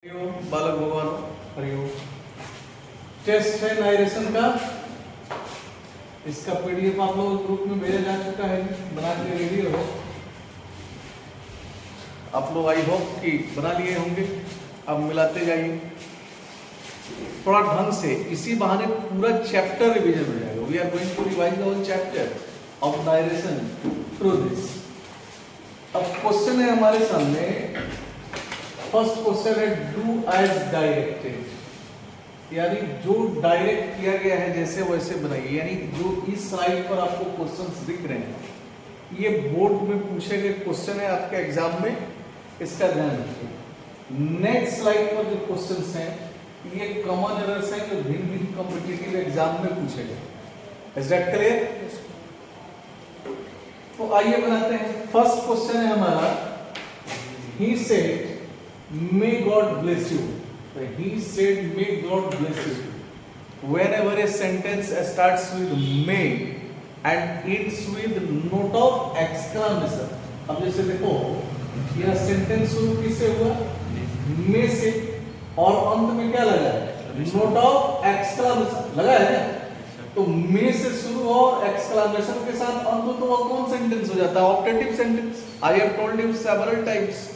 बालक भगवान हरिओम। टेस्ट है नाइरेशन का, इसका पीडीएफ आप लोग ग्रुप में भेजा जा चुका है, बना के रेडी रहो। आप लोग आई होप कि बना लिए होंगे, अब मिलाते जाइए थोड़ा ढंग से, इसी बहाने पूरा चैप्टर रिवीजन हो जाएगा। We are going to revise the whole chapter of narration through this. अब क्वेश्चन है हमारे सामने, फर्स्ट क्वेश्चन है डू एज डायरेक्टेड, यानी जो डायरेक्ट किया गया है जैसे वैसे बनाइए। यानी जो इस स्लाइड पर आपको क्वेश्चंस दिख रहे हैं, ये बोर्ड में पूछे गए क्वेश्चन है आपके एग्जाम में, इसका ध्यान रखिए। नेक्स्ट स्लाइड पर जो क्वेश्चंस हैं ये कॉमन एरर्स हैं जो भिन्न भिन्न कॉम्पिटिटिव एग्जाम में पूछे गए। Is that clear? तो आइए बनाते हैं। फर्स्ट क्वेश्चन है हमारा, he said may God bless you. He said may God bless you. Whenever a sentence starts with may and ends with note of exclamation, अब जैसे देखो यह सेंटेंस शुरू किससे हुआ? may से, और अंत में क्या लगा है? नोट ऑफ एक्सक्लेमेशन लगा है ना। तो may से शुरू और एक्सक्लेमेशन के साथ अंत, तो वह कौन सेंटेंस हो जाता है? Optative sentence. I have told you several times.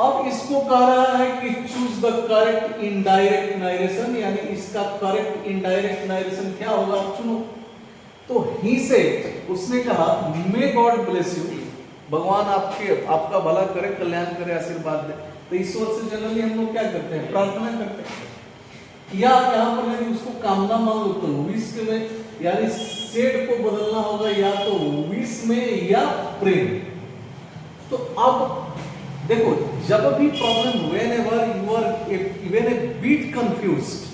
अब इसको कह रहा है कि choose the correct indirect narration, यानी इसका करेक्ट इनडायरेक्ट नारेशन क्या होगा, आप चुनो। तो ही से उसने कहा मे गॉड ब्लेस यू, भगवान आपका भला करे, कल्याण करे, आशीर्वाद दे। तो ईश्वर से जनरली हम लोग क्या करते हैं? प्रार्थना करते हैं। या यहाँ पर यदि उसको कामना मांगो तो विश में, यानी सेड को बदलना होगा, या तो विश में या प्रेम। तो अब देखो, जब भी problem, whenever you are even a bit confused,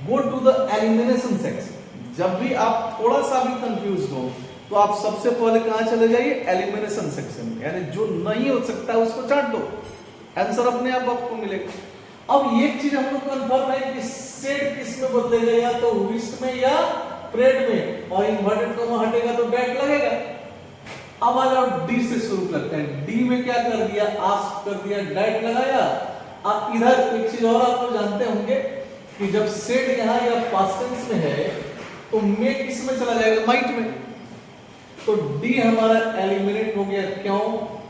go to the elimination section। जब भी आप थोड़ा सा भी कंफ्यूज हो तो आप सबसे पहले कहां चले जाइए? एलिमिनेशन सेक्शन में, यानी जो नहीं हो सकता उसको चाट दो, आंसर अपने आप आपको मिलेगा। अब एक चीज हम लोग कंफर्म है कि सेड किस में बदलेगा, या तो विश में या प्रेड में, और इन्वर्टेड कॉमा हटेगा तो डेट लगेगा। अब आ जाओ डी से शुरू करते हैं। डी में क्या कर दिया? आस्क कर दिया, डाइट लगाया। अब इधर एक चीज और आप लोग जानते होंगे कि जब सेड यहाँ या पास्ट टेंस में है तो मे किस में चला जाएगा? माइट में। तो डी हमारा एलिमिनेट हो गया। क्यों?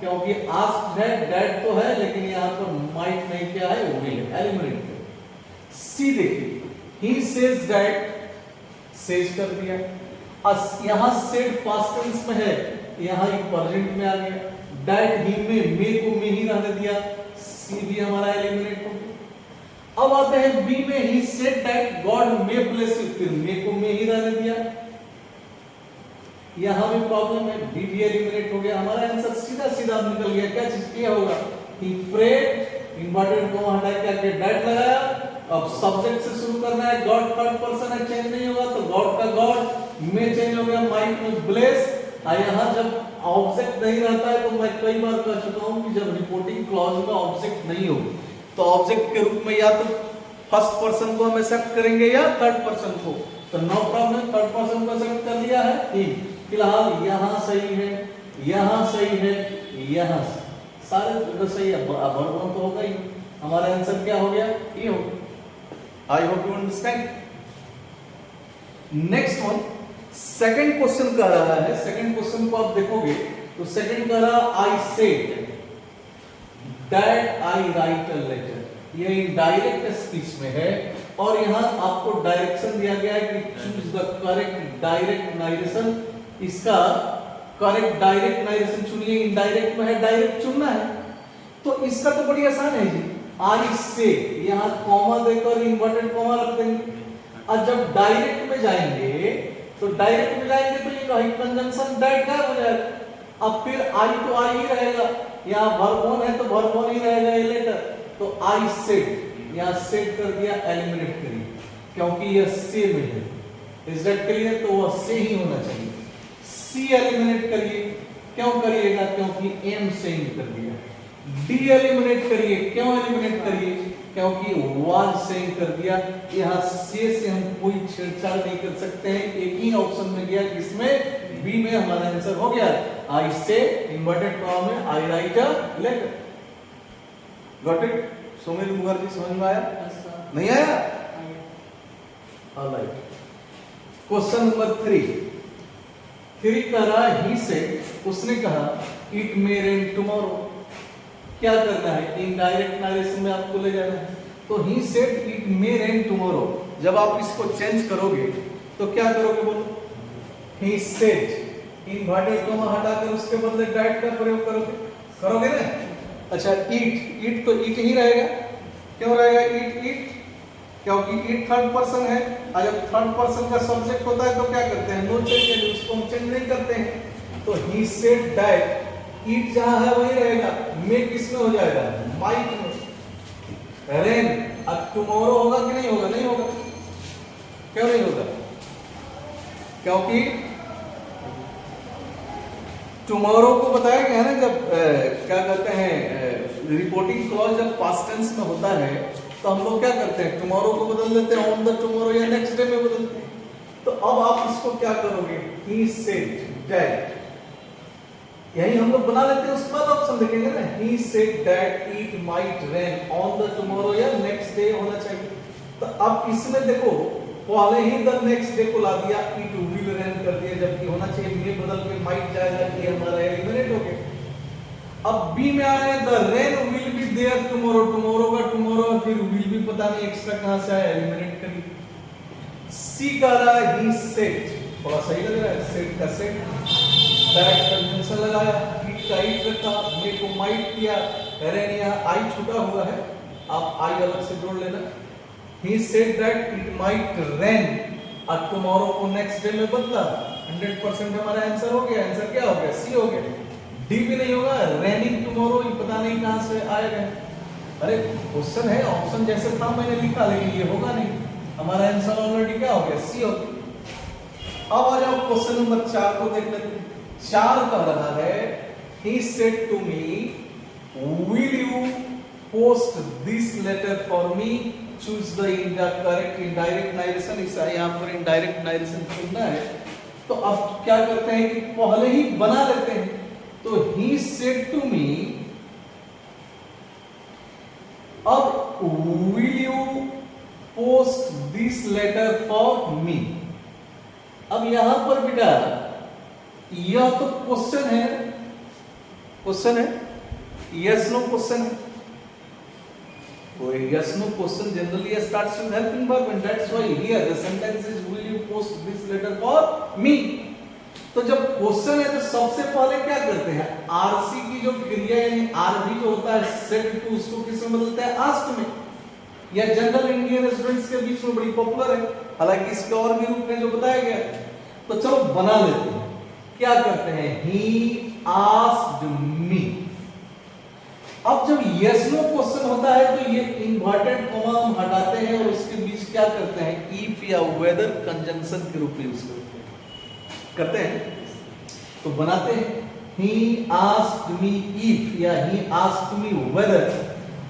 क्योंकि आस्क है, डाइट तो है, लेकिन यहाँ पर माइट नहीं, क्या है? विल है, एलिमिनेट। सी देखिए, ही सेज डाइट, सेज कर दिया। यहाँ सेड पास्ट टेंस में है, यहाँ एक प्रेजेंट में आ गया। डाइट ही में, मे को में ही रहने दिया, सी भी हमारा एलिमिनेट हो गया। अब आते हैं बी में, he said that God may bless you, फिर मे को में ही रहने दिया, यहाँ भी प्रॉब्लम है, बी भी एलिमिनेट हो गया। हमारा आंसर सीधा सीधा निकल गया। क्या चीज किया होगा? ही प्रेड, इन्वर्टेड कॉमा हटा के आके दैट लगाया। अब सब्जेक्ट से शुरू करना है, गॉड थर्ड पर्सन है, चेंज नहीं होगा, तो गॉड का गॉड, में चेंज हो गया, माइक में ब्लेस। यहाँ जब ऑब्जेक्ट नहीं रहता है, तो मैं कई बार कह चुका हूं कि जब रिपोर्टिंग क्लॉज में ऑब्जेक्ट नहीं हो तो ऑब्जेक्ट के रूप में या तो फर्स्ट पर्सन को हम एक्सेप्ट करेंगे या थर्ड पर्सन को। तो नो प्रॉब्लम, थर्ड पर्सन को एक्सेप्ट कर लिया है। ठीक, फिलहाल यहाँ सही है, यहाँ सही है, यहाँ सारे जगह सही है, वर्बन तो होगा ही। हमारा आंसर क्या हो गया? ये हो गया। I hope you understand. Next one, second question कह रहा है, सेकंड क्वेश्चन को आप देखोगे तो सेकंड कह रहा, I said that I write a letter. ये इनडायरेक्ट स्पीच में है, और यहाँ आपको डायरेक्शन दिया गया है कि choose the correct direct narration. इसका करेक्ट डायरेक्ट नारेशन चुनिए। इनडायरेक्ट में है, डायरेक्ट चुनना है, तो इसका तो बड़ी आसान है जी। आई से, यहाँ कॉमा देकर इन्वर्टेड कॉमा रख देंगे। और जब डायरेक्ट में जाएंगे तो डायरेक्ट में जाएंगे तो ये कहीं कंजंक्शन दैट क्या हो जाएगा? अब फिर आई तो आई ही रहेगा, यहाँ वर्ब है तो वर्ब ही रहेगा ये लेटर। तो आई सेड, यहाँ सेड कर दिया, एलिमिनेट करिए, क्योंकि यह से में है। Is that clear? तो वह से ही होना चाहिए। सी एलिमिनेट करिए। क्यों करिएगा? क्योंकि एम से ही कर दिया। डी एलिमिनेट करिए। क्यों एलिमिनेट करिए? क्योंकि वाज से कर दिया। यहाँ से हम कोई छेड़छाड़ नहीं कर सकते हैं। एक ही ऑप्शन में गया, किसमें? बी में हमारा आंसर हो गया। आई से इन्वर्टेड कॉमा में I write a letter. Got it? Sumit Mukherjee, समझ में आया? नहीं आया? ऑलराइट। क्वेश्चन नंबर 3 कह रहा है ही सेड, उसने कहा इट मे रेन टुमारो। क्या करना है? इनडायरेक्ट नरेशन में आपको ले जाना है। तो he said it may rain tomorrow, जब आप इसको चेंज करोगे तो क्या करोगे बोलो? ही सेड, इन्वर्टेड कॉमा हटाकर उसके बदले डाइट का प्रयोग करोगे ना? अच्छा, ईट तो ईट ही रहेगा। क्यों रहेगा ईट? क्योंकि ईट थर्ड पर्सन है, और जब थर्ड पर्सन का सब्जेक्ट होता है तो क्या करते हैं? नो चेंज, उसको हम चेंज नहीं करते हैं। तो ही सेड दैट, ईट जहां है वही रहेगा, मे किस में हो जाएगा? माइट में। रेन, अब टुमारो होगा कि नहीं होगा? नहीं होगा। क्यों नहीं होगा? क्योंकि टुमारो को बताया गया है ना, जब क्या कहते हैं रिपोर्टिंग क्लॉज जब पास्ट टेंस में होता है तो हम लोग क्या करते हैं? टुमारो को बदल देते हैं ऑन द टुमारो या नेक्स्ट डे में बदलते हैं। तो अब आप इसको क्या करोगे? ही सेड दैट, यही हम लोग बना लेते हैं, उसके बाद ऑप्शन देखेंगे ना। He said that it might rain on the tomorrow या नेक्स्ट डे होना चाहिए। तो अब इसमें देखो पहले ही द नेक्स्ट डे को ला दिया, इट विल रेन कर दिया, जबकि होना चाहिए मे बदल के माइट जाएगा, ये हमारा एलिमिनेट हो गया। अब बी में आ रहे हैं the rain will be there tomorrow, tomorrow का टुमारो, फिर विल भी पता नहीं एक्स्ट्रा कहां से आया, एलिमिनेट करिए। सी का रहा है ही सेड, थोड़ा सही लग रहा है, सेड का सेड, डायरेक्ट कंजंक्शन लगाया, इट का इट रखा, मे को माइट किया, रेन यहां आई छूटा हुआ है, आप आई अलग से जोड़ लेना। He said that it might rain, और tomorrow को next day में बदला, 100% हमारा आंसर हो गया। आंसर क्या हो गया? सी हो गया। डी भी नहीं होगा, raining tomorrow ये पता नहीं कहां से आएगा। अरे क्वेश्चन है, ऑप्शन जैसे था मैंने लिखा, लेकिन ये होगा नहीं, हमारा आंसर ऑलरेडी क्या हो गया? सी हो गया। अब आ जाओ क्वेश्चन नंबर 4 को देख लेते हैं। 4 कह रहा है he said to me will you post this letter for me, choose the correct indirect narration। इसे यहाँ पर indirect narration चुनना है। तो अब क्या करते हैं कि पहले ही बना लेते हैं। तो he said to me, अब will you post this letter for me। अब यहां पर बेटा यह तो क्वेश्चन है, यस नो क्वेश्चन है। Yes no question generally starts with helping verb, and that's why here the sentence is will you post this letter for me। तो जब क्वेश्चन है तो सबसे पहले क्या करते हैं? आरसी की जो क्रिया यानी आरबी जो होता है सेड टू, उसको किस में बदलते हैं? आस्क में। यह जनरल इंडियन स्टूडेंट्स के बीच में बड़ी पॉपुलर है, हालांकि इसके और भी रूप में जो बताया गया है। तो चलो बना लेते हैं। क्या करते हैं? He asked me. अब जब यस नो क्वेश्चन होता है तो ये इन्वर्टेड कॉमा हम हटाते हैं और उसके बीच क्या करते हैं? इफ या वेदर कंजंक्शन के रूप में यूज करते हैं। तो बनाते हैं ही आस्क्ड मी इफ या ही आस्क्ड मी वेदर,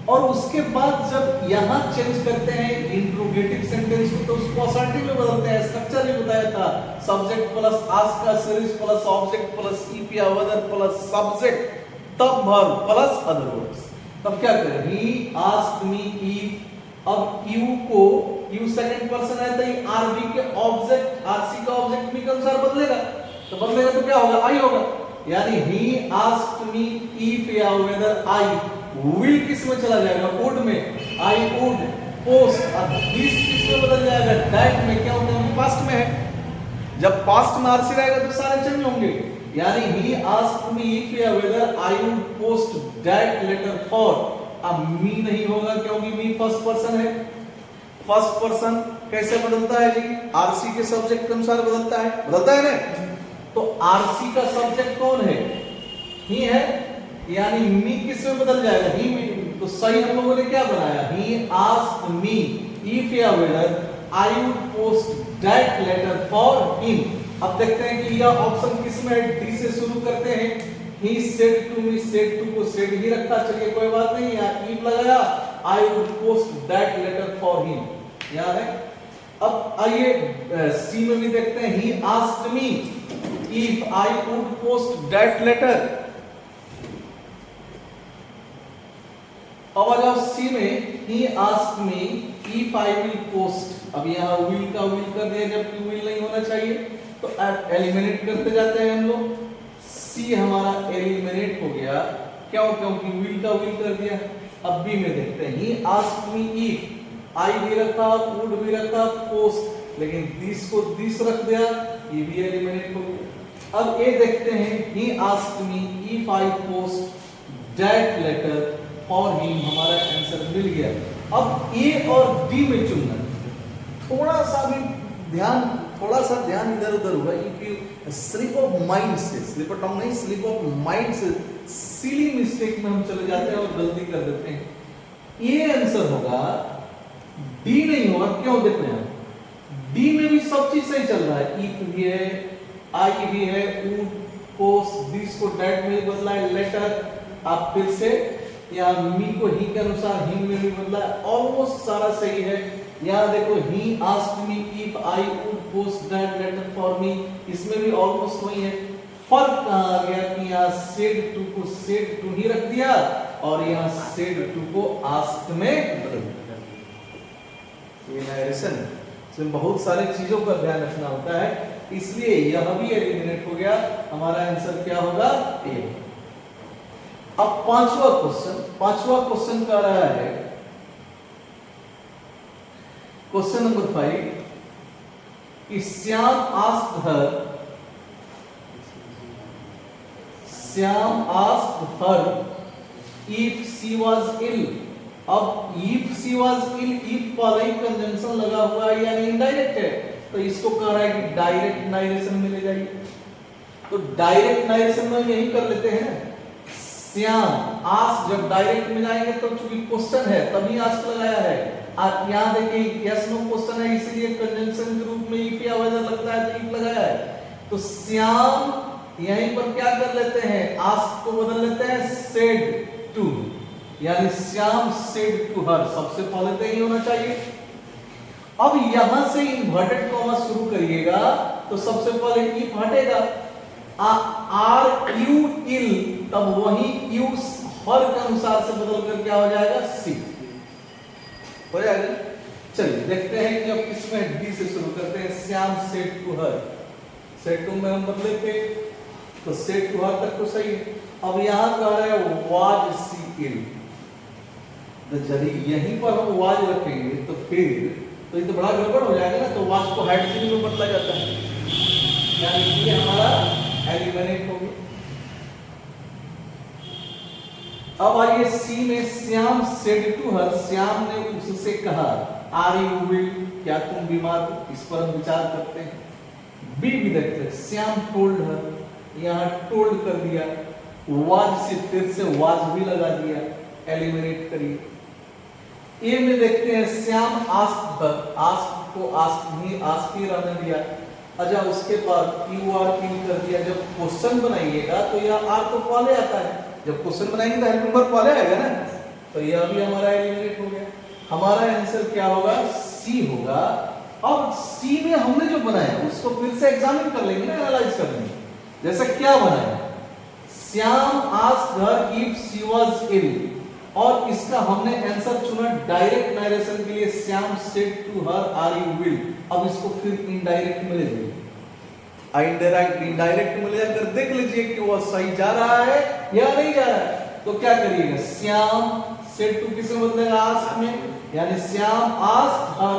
और उसके बाद जब यहां चेंज करते हैं इंट्रोगेटिव सेंटेंस को तो उसको असर्टिव में बदलते हैं। स्ट्रक्चर भी बताया था, सब्जेक्ट प्लस आस्क का series plus object plus if या वेदर प्लस सब्जेक्ट तब वर्ब प्लस अदर वर्ड्स। तब क्या करें? ही आस्क्ड मी इफ। अब यू को यू सेकंड पर्सन है तो ये आरबी के ऑब्जेक्ट, आरसी का ऑब्जेक्ट मी के अनुसार बदलेगा। तो बदलेगा तो क्या होगा? आई होगा। यानी ही आस्क्ड मी इफ या वेदर आई विल किस में चला जाएगा? वुड में। आई वुड पोस्ट। अब दिस किस में बदल जाएगा? दैट में। क्या होगा? पास्ट में है। जब पास्ट में आरसी रहेगा तो सारे चेंज होंगे। यानी he asked me if या whether I would post that letter for। अब me नहीं होगा क्योंकि me फर्स्ट पर्सन है। फर्स्ट पर्सन कैसे बदलता है जी? आरसी के सब्जेक्ट के अनुसार बदलता है ना। तो आरसी का सब्जेक्ट कौन है? ही है, यानी me किस में बदल जाएगा? ही में। तो सही हम लोगों ने क्या बनाया? he asked me if या whether I would post that letter for him। अब देखते हैं कि यह ऑप्शन किस में है? डी से शुरू करते हैं। he said to me, said to को said ही रखा, चलिए कोई बात नहीं, यहाँ if लगाया। I would post that letter for him, याद है। अब आइए सी में भी देखते हैं। he asked me if I would post that letter। अब आ जाओ सी में, ही asked me if I will post. अब यहाँ विल का विल कर दिया जबकि विल नहीं होना चाहिए, तो एलिमिनेट करते जाते हैं हम लोग। सी हमारा एलिमिनेट हो गया, क्यों? क्योंकि विल का विल कर दिया। अब बी में देखते हैं, ही आस्क्ड मी इफ, आई भी रखा, वुड भी रखा, पोस्ट, लेकिन दिस को दिस रख दिया, ये भी एलिमिनेट हो गया। अब ए देखते हैं, he asked me if I post that letter for him, हमारा आंसर मिल गया। अब ए और डी में चुनना, थोड़ा सा ध्यान इधर उधर हुआ। If you slip of mind से, स्लिप ऑफ टंग नहीं, स्लिप ऑफ माइंड से सिली मिस्टेक में हम चले जाते हैं और गलती कर देते हैं। ए आंसर होगा, डी नहीं होगा। क्यों? देखो यहाँ डी में भी सब चीज सही चल रहा है, इफ भी है, आई भी है, वुड, पोस्ट, दिस को दैट में बदला है, लेटर आप फिर से या मी को ही के अनुसार हिम में भी बदला, ऑलमोस्ट सारा सही है। यहाँ देखो, he asked me if I would post that letter for me, इसमें भी ऑलमोस्ट वही है। फर्क कहाँ आ गया कि यहाँ सेड टू को सेड टू ही रख दिया और यहाँ सेड टू को आस्क्ड में बदल दिया। ये नरेशन, इसमें बहुत सारी चीजों का ध्यान रखना होता है, इसलिए यह भी एलिमिनेट हो गया। हमारा आंसर क्या होगा? ए। अब पांचवा क्वेश्चन कह रहा है, क्वेश्चन नंबर 5 कि Shyam asked her if she was ill. अब if she was ill, if वाला ही कंजंक्शन लगा हुआ है यानी इनडायरेक्ट है, तो इसको कह रहा है कि डायरेक्ट नारेशन में ले जाइए। तो डायरेक्ट नारेशन में यही कर लेते हैं, श्याम आस्क, जब डायरेक्ट में जाएंगे तो चूंकि क्वेश्चन है तभी आस्क लगाया है। आप यहाँ देखिए यस नो क्वेश्चन है, इसीलिए कंजंक्शन के रूप में इफ या वेदर लगता है तो इफ लगाया है। तो श्याम यहीं पर क्या कर लेते हैं, आस्क को बदल लेते हैं सेड टू, यानी श्याम सेड टू हर, सबसे पहले तो यही होना चाहिए। अब यहां से इन्वर्टेड कॉमा शुरू करिएगा तो सबसे पहले इफ हटेगा, आर यू इल, तब वही यू हर के अनुसार से बदल कर क्या हो जाएगा, सी हो जाएगा। चलिए देखते हैं कि अब किसमें, डी से शुरू करते हैं। Shyam said to her, said to में हम बदले थे तो सेड टू हर तक तो सही है। अब यहां कह रहे हैं वाज सी इल, तो यदि यहीं पर हम वाज रखेंगे तो फिर तो ये तो बड़ा गड़बड़ हो जाएगा ना, तो वाज को हेड में बदला जाता है, यानी ये हमारा एलिमिनेट हो गया। अब आइए सी में, Shyam said to her, Shyam ने उससे कहा आर यू विल, क्या तुम बीमार हो, इस पर हम विचार करते हैं। बी भी देखते हैं, श्याम टोल्ड हर, यहाँ टोल्ड कर दिया, वाज से फिर से वाज भी लगा दिया, एलिमिनेट करिए। ए में देखते हैं, श्याम आस्क्ड हर, आस्क्ड को आस्क ही रहने दिया। अच्छा, उसके बाद यू आर किल कर दिया। जब क्वेश्चन बनाइएगा तो यह आर तो पहले आता है, जब क्वेश्चन बनाएंगे तो हेल्प नंबर पहले आएगा ना, तो यह भी हमारा एलिमिनेट हो गया। हमारा आंसर क्या होगा, सी होगा। अब सी में हमने जो बनाया उसको फिर से एग्जामिन कर लेंगे ना, एनालाइज कर लेंगे। जैसा क्या बनाया, Shyam asked her if she was ill, और इसका हमने आंसर चुना डायरेक्ट नारेशन के लिए, Shyam said to her are you will. अब इसको फिर इनडायरेक्ट में ले जाइए, इनडायरेक्ट में ले जाकर देख लीजिए कि वह सही जा रहा है या नहीं जा रहा है। तो क्या करिएगा, श्याम सेड टू किसमें बदलेगा, आस्क में, यानी Shyam asked her,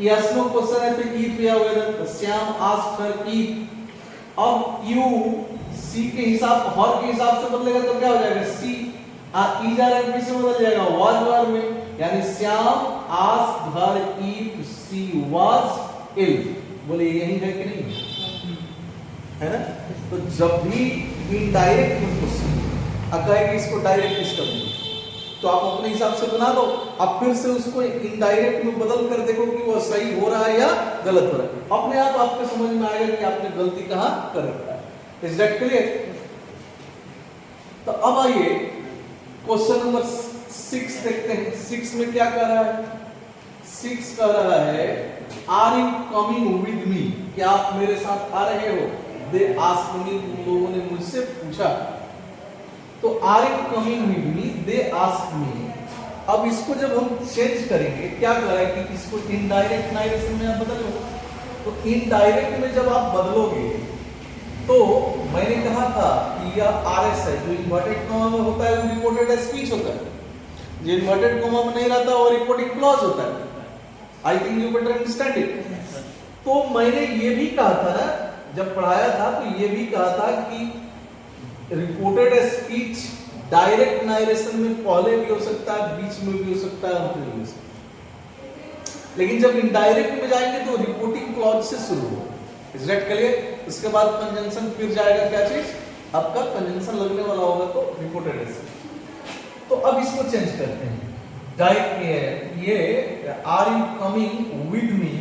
yes no question है तो इफ या वेदर, तो श्याम आस्क्ड हर इफ। अब यू सी के हिसाब, हर के हिसाब से बदलेगा तो क्या हो जाएगा, सी ई जा रहा है, किसमें बदल जाएगा, वाज वर में, यानी Shyam asked her if she was ill. बोले यही है कि नहीं है ना। तो जब भी इनडायरेक्ट में क्वेश्चन कहेगा इसको डायरेक्ट किस कर तो आप अपने हिसाब से बना लो, आप फिर से उसको इनडायरेक्ट में बदल कर देखो कि वो सही हो रहा है या गलत हो रहा है। अपने आप आपको समझ में आएगा कि आपने गलती कहां कर रखा है। Is that clear? तो अब आइए क्वेश्चन नंबर 6 देखते हैं। 6 में क्या कह रहा है, 6 कह रहा है are you coming with me, क्या आप मेरे साथ आ रहे हो। दे आस्क्ड मी, उन लोगों ने मुझसे पूछा। तो are you coming with me, they asked me, अब इसको जब हम चेंज करेंगे, क्या करें कि इसको इनडायरेक्ट नारेशन में आप बदल लो। तो इनडायरेक्ट में जब आप बदलोगे तो मैंने कहा था कि यह आरएस है, जो इन्वर्टेड कॉमा में होता है वो रिपोर्टेड एज स्पीच होता है, जो इन्वर्टेड कॉमा में नहीं रहता वो रिपोर्टिंग क्लॉज होता है। I think you better understand it. तो मैंने ये भी कहा था ना, जब पढ़ाया था तो ये भी कहा था कि reported as speech direct narration में पहले भी हो सकता है, बीच में भी हो सकता है, अंत में भी हो सकता है। लेकिन जब इनडायरेक्ट में जाएंगे तो रिपोर्टिंग क्लॉज से शुरू हो। Is that clear? उसके बाद कंजंक्शन फिर जाएगा क्या चीज, आपका कंजंक्शन लगने वाला होगा तो रिपोर्टेड एज। तो अब इसको चेंज करते हैं। ये are you coming with me,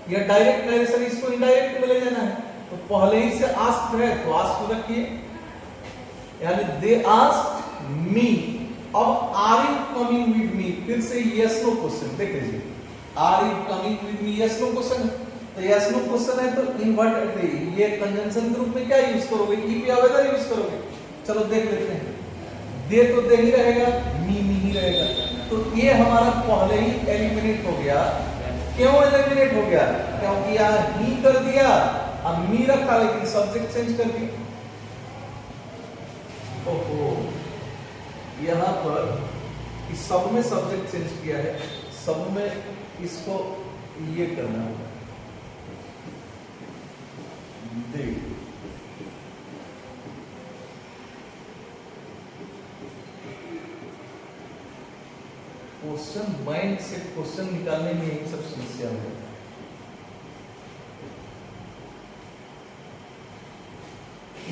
ये डायरेक्ट नारेशन, इसको इनडायरेक्ट में ले जाना है। तो पहले ही से आस्क्ड है तो आस्क्ड रखिए, यानी दे आस्क्ड मी। अब are you coming with me, फिर से यस नो क्वेश्चन। देख लीजिए, are you coming with me, yes no question. तो यस नो क्वेश्चन है तो इन्वर्ट ये कंजंक्शन के रूप में क्या यूज करोगे, इफ या वेदर यूज करोगे। चलो देख लेते हैं। दे तो दे ही रहेगा, मी ही रहेगा। तो ये हमारा पहले ही एलिमिनेट हो गया। क्यों एलिमिनेट हो गया? क्योंकि यहाँ ही कर दिया, अब मी रखा लेकिन सब्जेक्ट चेंज कर दिया। ओहो, यहाँ पर इस सब में सब्जेक्ट चेंज किया है, सब में इसको ये करना होगा। क्वेश्चन माइंड से क्वेश्चन निकालने में यही सब समस्या है।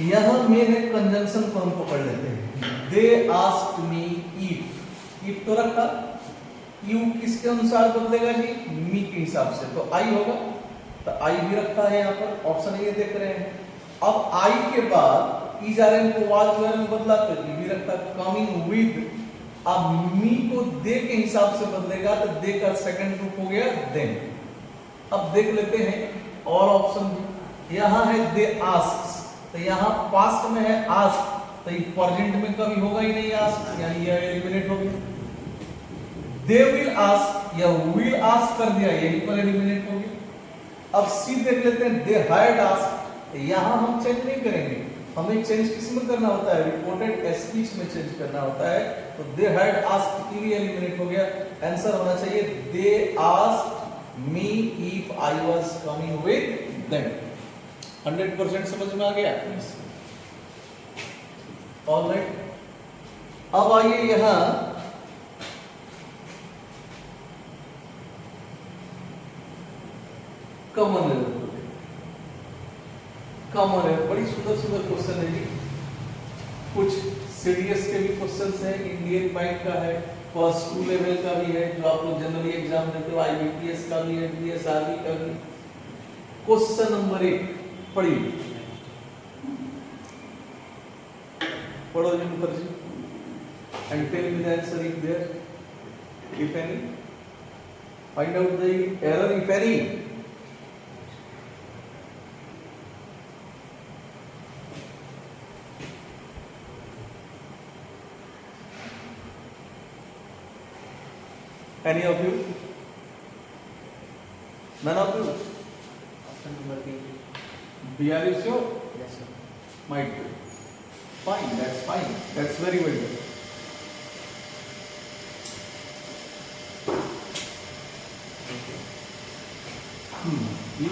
यहां मेन है कंजंक्शन को हम पकड़ लेते हैं। दे आस्क्ड मी इफ, इफ तो रखा, यू किसके अनुसार बदलेगा जी, मी के हिसाब से, तो आई होगा। तो आई भी रखा है यहाँ पर, ऑप्शन ये देख रहे हैं। अब आई के बाद इज आर एन को वाज वेयर में बदला तो ये भी रखा, कमिंग विद। अब मी को दे के हिसाब से बदलेगा तो दे का सेकंड रूप हो गया देन। अब देख लेते हैं और ऑप्शन भी। यहाँ है दे आस्क्स, तो यहाँ पास्ट में है आस्क, तो ये प्रेजेंट में कभी होगा ही नहीं आस्क, यानी ये एलिमिनेट हो गया। दे विल आस्क या विल आस्क कर दिया, यही पर एलिमिनेट हो गया। अब सी देख लेते हैं, दे हैड आस्क, यहाँ हम चेंज नहीं करेंगे, हमें चेंज किस में करना होता है, रिपोर्टेड स्पीच में चेंज करना होता है। तो दे हैड आस्क्ड भी एलिमिनेट हो गया। आंसर होना चाहिए दे asked me if I was coming with them. 100% समझ में आ गया? ऑलराइट, अब आइए यहां कॉमन एरर। कॉमन एरर बड़ी सुंदर सुंदर क्वेश्चन है जी। कुछ सीडीएस के भी क्वेश्चंस हैं, इंडियन बैंक का है, प्लस 2 लेवल का भी है जो आप लोग जनरली एग्जाम देते हो, आईबीपीएस का भी है, बीएसआरबी का भी। क्वेश्चन नंबर 1 पढ़िए, पढ़ो ji Mukherjee, and tell me the answer if there if any, find out the error if any. Any of you? None of you? Option number B. B, are you sure? Yes, sir. Might be. Fine, that's fine. That's very good.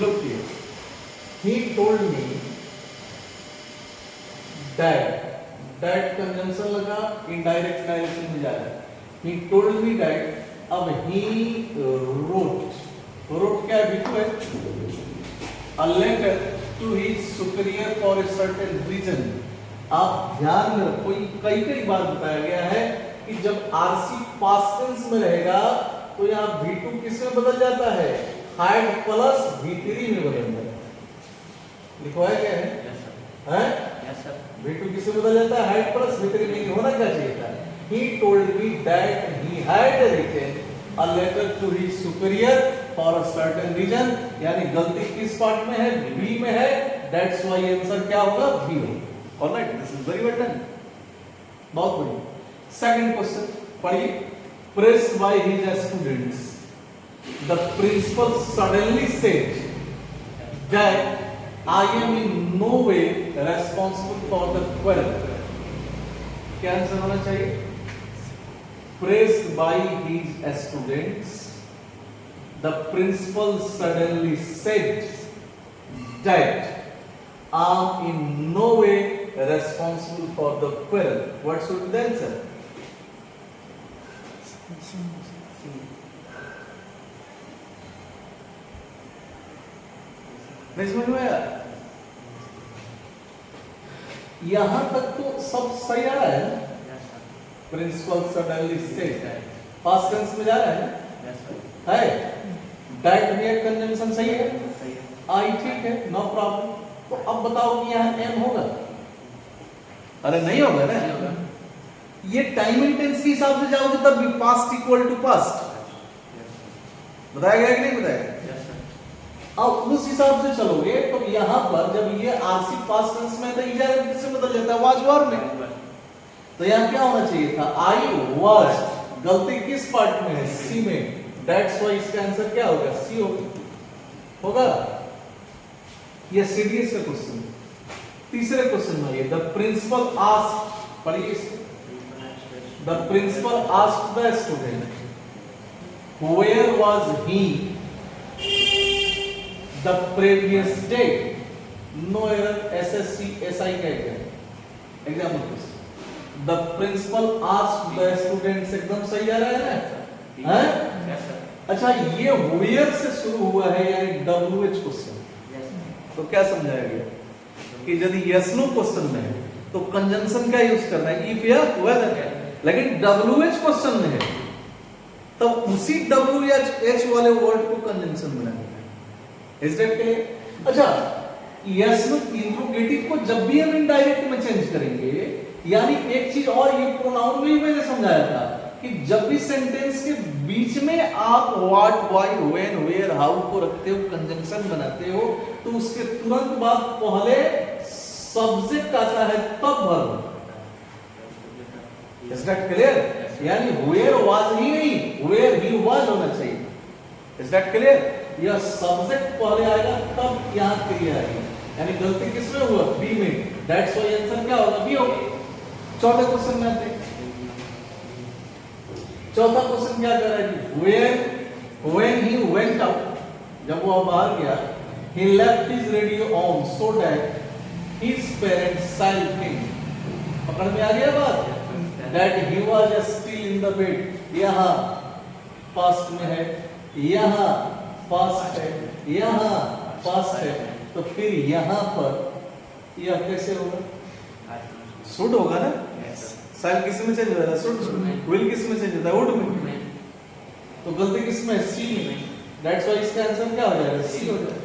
Look here. He told me that conjunction लगा, indirect narration में जा रहा है. He told me that. अब he wrote क्या है, a letter to his superior for a certain reason. आप ध्यान में रखो, कई बार बताया गया है कि जब आरसी पास्ट टेंस में रहेगा तो यहाँ V2 किसमें बदल जाता है, had प्लस V3 में बदल जाता है। लिखवाया गया है? Yes, sir. हैं? Yes, sir. V2 किसमें बदल जाता है, had प्लस V3 में। होना क्या चाहिए था, he told me that he had written a letter to his superior for a certain reason, यानी गलती किस पार्ट में है, बी में है, that's why आंसर क्या होगा, बी होगा। Alright, this is very well done, बहुत बढ़िया। सेकंड क्वेश्चन पढ़िए, pressed by his students, the principal suddenly said that I am in no way responsible for the quarrel. क्या answer होना चाहिए? Pressed by his students, the principal suddenly said that I am in no way responsible for the quarrel. What should be the answer? नहीं समझ में आया? यहां तक तो सब सही आ रहा है ना? Yes, sir. Principal suddenly said, past tense में जा रहा है ना? Yes, sir. है डायरेक्ट रिएक्ट कंजंक्शन सही है? सही है. आई ठीक है, नो प्रॉब्लम. तो अब बताओ कि यहाँ एम होगा? अरे नहीं होगा ना? नहीं होगा. ये टाइम एंड टेंस के हिसाब से जाओगे तब भी past equal to past Yes, sir. बताया गया कि नहीं बताया गया? Yes, sir. अब उस हिसाब से चलोगे तो यहाँ पर जब ये आरसी पास्ट टेंस में तो इजाजत किससे बदल जाता है? वाज वर में. तो यहाँ क्या होना चाहिए था? I was. गलती किस पार्ट में है? सी में. दैट्स व्हाई इसका आंसर क्या होगा? सी होगा. ये सीडीएस का क्वेश्चन. तीसरे क्वेश्चन में ये द प्रिंसिपल आस्क्ड, पढ़िए इसको. The principal asked the student where was he the previous day. No error. SSC SI का example question. The principal asked the students. एकदम सही आ रहा है ना? हैं? Yes, sir. अच्छा, ये वेयर से शुरू हुआ है यानी डब्ल्यूएच क्वेश्चन. Yes, sir. तो क्या समझाया गया कि यदि यस नो क्वेश्चन में है तो कंजंक्शन का यूज करना है, इफ या वेदर. लेकिन डब्ल्यूएच क्वेश्चन में है तब उसी डब्ल्यूएच वाले वर्ड को कंजंक्शन बनाना है. Is that clear? अच्छा, यस नो इंट्रोगेटिव को जब भी हम इनडायरेक्ट में चेंज करेंगे, यानी एक चीज और ये प्रोनाउन में ही मैंने समझाया था कि जब भी सेंटेंस के बीच में आप what, why, when, where, how को रखते हो, कंजंक्शन बनाते हो, तो उसके तुरंत बाद पहले सब्जेक्ट आता है तब वर्ब. Is that clear? यानी वेयर वाज ही नहीं, वेयर ही वाज होना चाहिए. Is that clear? यह सब्जेक्ट पहले आएगा तब यहां क्रिया आएगी. यानी गलती किसमें हुआ? बी में. दैट्स व्हाई आंसर क्या होगा? बी होगा. चौथे क्वेश्चन में आते हैं. चौथा क्वेश्चन क्या कर रहा है? when he went out, जब वो बाहर गया, he left his radio on so that his parents saw him. पकड़ में आ गया बात? that he was still in the bed. यहाँ पास्ट में है, यहाँ पास्ट है, यहाँ पास्ट है, तो फिर यहाँ पर यह कैसे होगा? शुड होगा ना? साइल किस में चेंज हो जाता है? शुड. विल किस में चेंज होता है? वुड में. तो गलती किस में? सी में. दैट्स व्हाई इसका आंसर क्या हो जाएगा? सी हो जाएगा.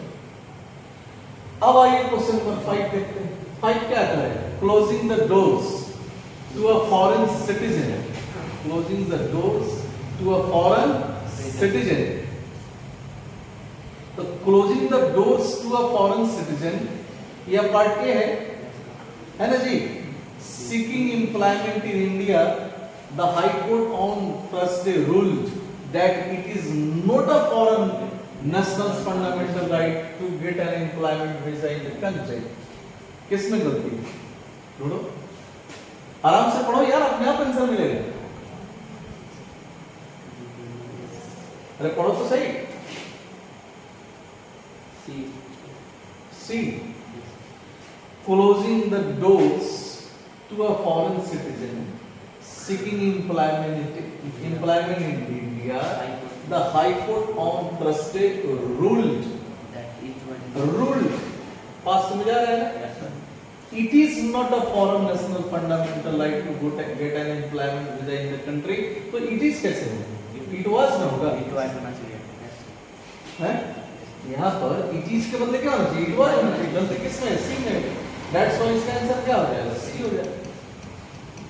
अब आइए क्वेश्चन नंबर 5 देखते हैं. 5 क्या कह रहा है? Closing the doors to a foreign citizen. Closing the doors to a foreign citizen. तो closing the doors to a foreign citizen, यह पार्ट ए है ना जी? Seeking employment in India, the High Court on Thursday ruled that it is not a foreign national's fundamental right to get an employment visa in the country. किसमें गलती है? ढूंढो. आराम से पढ़ो यार, अपने आप आंसर मिलेगा. अरे पढ़ो तो सही. C. Closing the doors to a foreign citizen seeking employment in India, the High Court on Thursday ruled. Past में जा रहा है ना? It is not a foreign national fundamental right to get an employment visa in the country. तो it is कैसे होगा? It was ना होगा? It was होना चाहिए. हैं? यहाँ पर it is के बदले क्या होना चाहिए? It was होना चाहिए. गलती किसमें है? C में. That's why इसका आंसर क्या हो जाएगा? C हो जाएगा.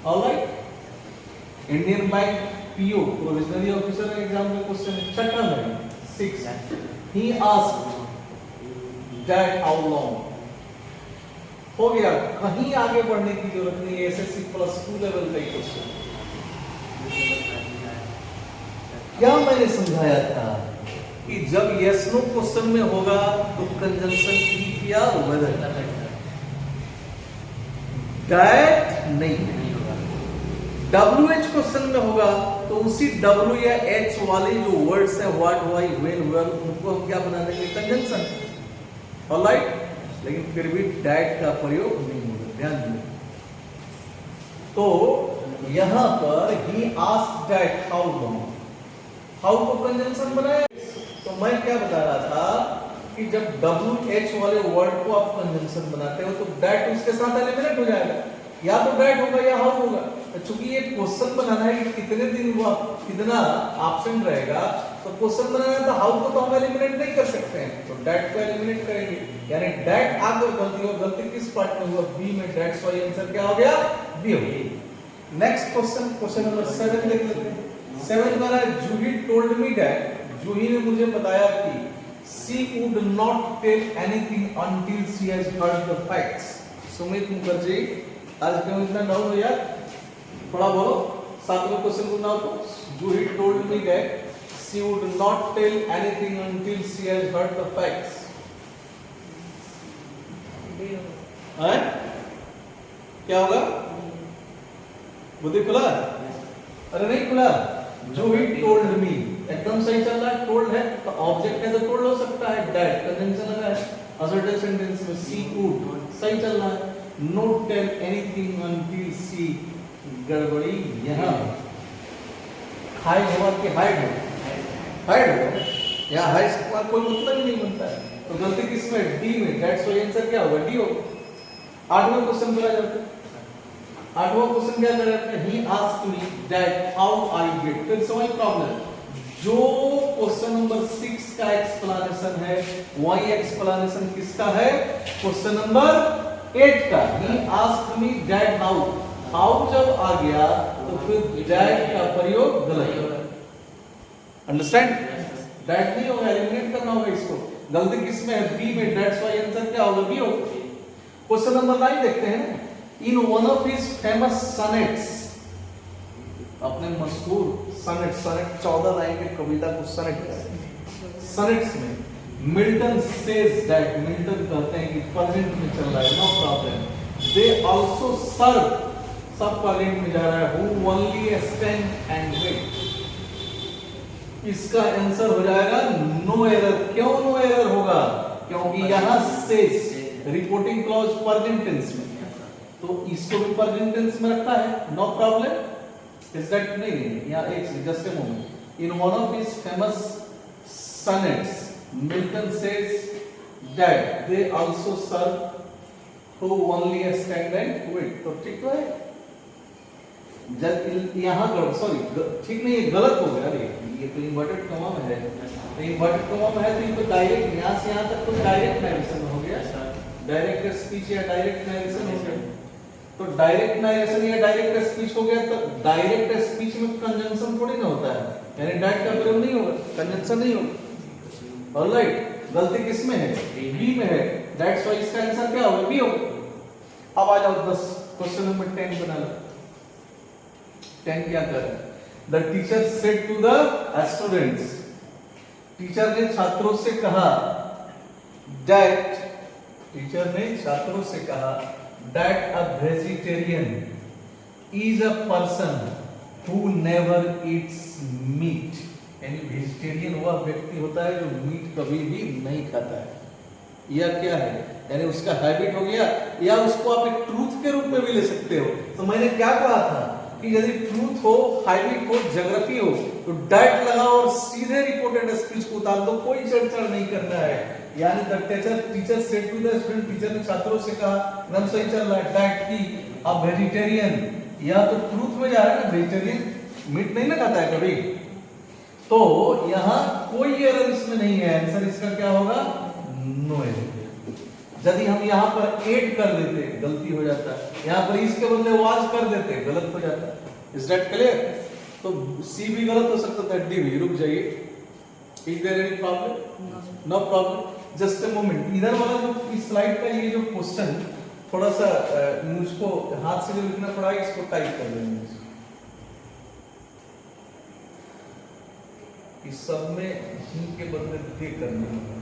All right. Indian bank PO provisionary officer exam में क्वेश्चन है. छठा में 6. He asked that how long. हो गया. कहीं आगे बढ़ने की जरूरत नहीं है. एसएससी +2 लेवल का ही क्वेश्चन. क्या मैंने समझाया था कि जब यस नो क्वेश्चन में होगा तो कंजंक्शन इफ या वेदर, दैट नहीं। नहीं होगा। WH क्वेश्चन में होगा तो उसी W या H वाले जो वर्ड्स हैं व्हाट, व्हाई, व्हेन, वेयर, उनको हम क्या बना देंगे, कंजंक्शन। ऑलराइट, लेकिन फिर भी दैट का प्रयोग नहीं होगा, ध्यान दीजिए। तो यहां पर he asked that how long, how को कंजंक्शन बनाया। तो मैं क्या बता रहा था कि जब WH वाले वर्ड को आप कंजंक्शन बनाते हो तो दैट उसके साथ एलिमिनेट हो जाएगा, या तो दैट होगा या हाउ होगा। तो चूंकि ये क्वेश्चन बनाना है कि कितने दिन वो कितना एब्सेंट रहेगा, तो क्वेश्चन बनाना है तो हाउ को तो हम एलिमिनेट नहीं कर सकते हैं, तो दैट को एलिमिनेट करेंगे। यानी दैट आकर गलती हो, गलती किस पार्ट में हुआ, बी में, दैट्स वाई आंसर क्या हो गया, बी हो गया। नेक्स्ट क्वेश्चन, क्वेश्चन नंबर 7 देख लेते हैं। 7 वाला, जूही टोल्ड मी दैट, जूही ने मुझे बताया कि she would not tell anything until she has heard the facts। Sumit Mukherjee, आज क्यों इतना डाउन हो यार, थोड़ा बोलो। 7वें क्वेश्चन को ना तो, Juhi told me that she would not tell anything until she has heard the facts। हैं? क्या होगा, बुद्धि खुला? अरे नहीं खुला। जूही टोल्ड मी एकदम सही चल रहा है, टोल्ड है तो ऑब्जेक्ट है तो टोल्ड हो सकता है, दैट कंजंक्शन लगा है, असर्टिव सेंटेंस में सी वुड सही चल रहा है, नोट टेल एनीथिंग अनटिल सी, गड़बड़ी यहां। हाइड होगा कि हाइड हो, हाइड होगा या हाइड का कोई मतलब ही नहीं बनता है, तो गलती किसमें, डी में, दैट्स व्हाई आंसर क्या होगा, डी होगा। 8वां क्वेश्चन बोला जाता है। 8वां क्वेश्चन क्या कर रहे हैं, he asked me that how I get, फिर से वही प्रॉब्लम। जो क्वेश्चन नंबर 6 का एक्सप्लेनेशन है वही एक्सप्लेनेशन किसका है, क्वेश्चन नंबर 8 का। ही asked me that how, how जब आ गया तो फिर दैट का प्रयोग गलत होगा, अंडरस्टैंड। दैट नहीं होगा, एलिमिनेट करना होगा इसको। गलती किसमें है, बी में, दैट्स व्हाई आंसर क्या होगा, बी होगा। क्वेश्चन नंबर 9 देखते हैं। In one of his famous sonnets, अपने मशहूर सनेट, सनेट 14 लाइन के कविता को सनेट कहते हैं। सनेट्स में मिल्टन सेज दैट, मिल्टन कहते हैं कि प्रेजेंट में चल रहा है, no problem. They also serve, सब प्रेजेंट में जा रहा है, who only stand and wait. इसका आंसर हो जाएगा नो एरर। क्यों नो एरर होगा, क्योंकि यहां says reporting clause present tense में, तो इसको भी प्रेजेंट टेंस में रखा है, नो प्रॉब्लम। Is that नहीं, यहाँ एक just a moment. In one of his famous sonnets, Milton says that they also serve who only stand and wait। तो ठीक तो है, जब यहाँ सॉरी ठीक नहीं, ये गलत हो गया। ये तो इन्वर्टेड कॉमा में है, तो इन्वर्टेड कॉमा में है तो ये तो डायरेक्ट यहाँ से यहाँ तक तो डायरेक्ट नरेशन हो गया, डायरेक्ट स्पीच या डायरेक्ट नरेशन हो गया। तो डायरेक्ट नरेशन या डायरेक्ट स्पीच हो गया, तो डायरेक्ट स्पीच में कंजंक्शन थोड़ी ना होता है, यानी डायरेक्ट का प्रयोग नहीं होगा, कंजंक्शन नहीं होगा। ऑलराइट, गलती किसमें है, बी में है, दैट्स व्हाई इसका आंसर क्या होगा, बी होगा। अब आ जाओ 10, क्वेश्चन नंबर 10 बना लो। 10 क्या कर रहा है, the teacher said to the students, teacher ने छात्रों से कहा, दैट, टीचर ने छात्रों से कहा that a vegetarian is a person who never eats meat। यानी वेजिटेरियन वह व्यक्ति होता है जो मीट कभी भी नहीं खाता है। यह क्या है, यानी उसका हैबिट हो गया, या उसको आप एक ट्रूथ के रूप में भी ले सकते हो। तो मैंने क्या कहा था कि यदि ट्रूथ हो, हैबिट हो, ज्योग्राफी हो, तो डाइट लगाओ और सीधे रिपोर्टेड स्पीच को उतार दो, कोई चर्चा नहीं करना है। यानी the teacher said to the student, teacher ने छात्रों से कहा, एकदम सही चल रहा है, दैट की अ वेजिटेरियन, या तो ट्रूथ में जा रहा है ना, वेजिटेरियन मीट नहीं ना खाता है कभी, तो यहाँ कोई एरर इसमें नहीं है, आंसर इसका क्या होगा, नो एरर। यदि हम यहाँ पर एड कर देते गलती हो जाता है, यहाँ पर इसके बदले वाज कर देते गलत हो जाता है। Is that clear? तो सी भी गलत हो सकता था, डी भी। रुक जाइए, is there any problem? No problem, just a moment. इधर वाला जो इस स्लाइड का ये जो क्वेश्चन थोड़ा सा मुझको हाथ से जो लिखना पड़ा है, इसको टाइप कर देंगे। कि सब में ही के बदले दे करने हैं।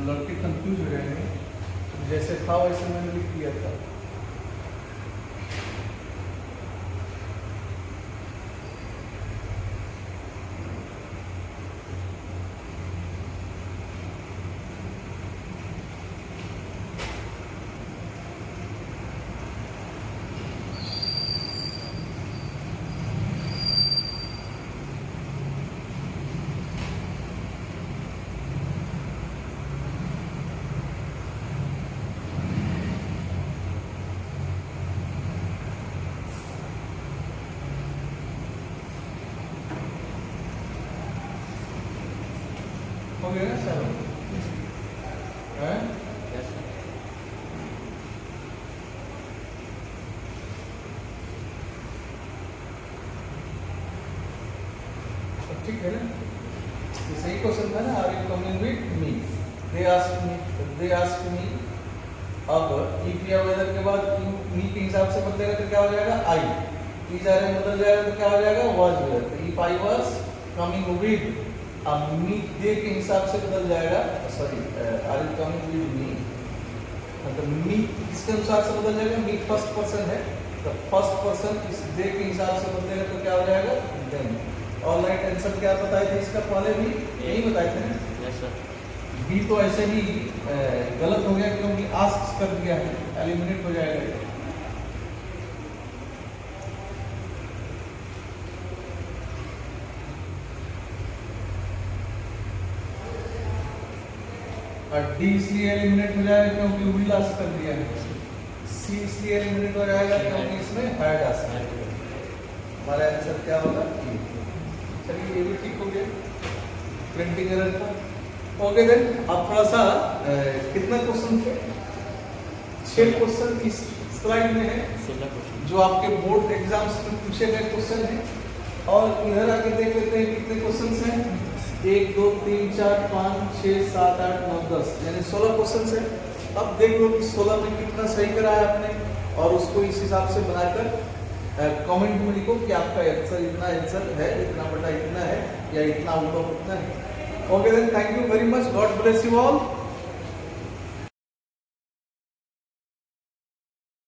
लड़के कंफ्यूज हो रहे हैं, जैसे था वैसे मैंने लिख दिया था। हो गया ना सर? हैं? Yes, sir. तो ठीक है ना? ये सही क्वेश्चन था ना? Are you coming with me? They ask me अब इफ या वेदर के बाद मी के हिसाब से बदलेगा तो क्या हो जाएगा? आई। इज आर बदल जाएगा तो क्या हो जाएगा? Was whether. तो if I was coming with, अब मी दे के हिसाब से बदल जाएगा, sorry are you coming with me, मतलब मी किसके अनुसार से बदल जाएगा? मी फर्स्ट पर्सन है, तो फर्स्ट पर्सन इस दे के हिसाब से बदलेगा तो क्या हो जाएगा? देन। ऑल राइट, आंसर क्या बताए थे इसका? पहले भी यही बताए थे ना? Yes, sir. बी तो ऐसे ही गलत हो गया क्योंकि आस्क कर दिया है, एलिमिनेट हो जाएगा। और डी इसलिए एलिमिनेट हो जाएगा क्योंकि विल आस्क कर दिया है। सी इसलिए एलिमिनेट हो जाएगा क्योंकि इसमें हैड आस्क है। हमारा आंसर क्या होगा? चलिए ये भी ठीक हो गया, प्रिंटिंग एरर था। ओके देन, अब थोड़ा सा कितना क्वेश्चन थे? 6 क्वेश्चन इस स्लाइड में है Similar question. जो आपके बोर्ड एग्जाम्स में पूछे गए क्वेश्चन है। और इधर आके देख लेते हैं कितने क्वेश्चन हैं। 1 2 3 4 5 6 7 8 9 10, यानी 16 क्वेश्चन है। अब देख लो कि 16 में कितना सही करा है आपने, और उसको इस हिसाब से बनाकर कमेंट में लिखो कि आपका आंसर इतना आंसर है, इतना बटा इतना है, या इतना आउट ऑफ इतना है। Okay then, thank you very much, God bless you all.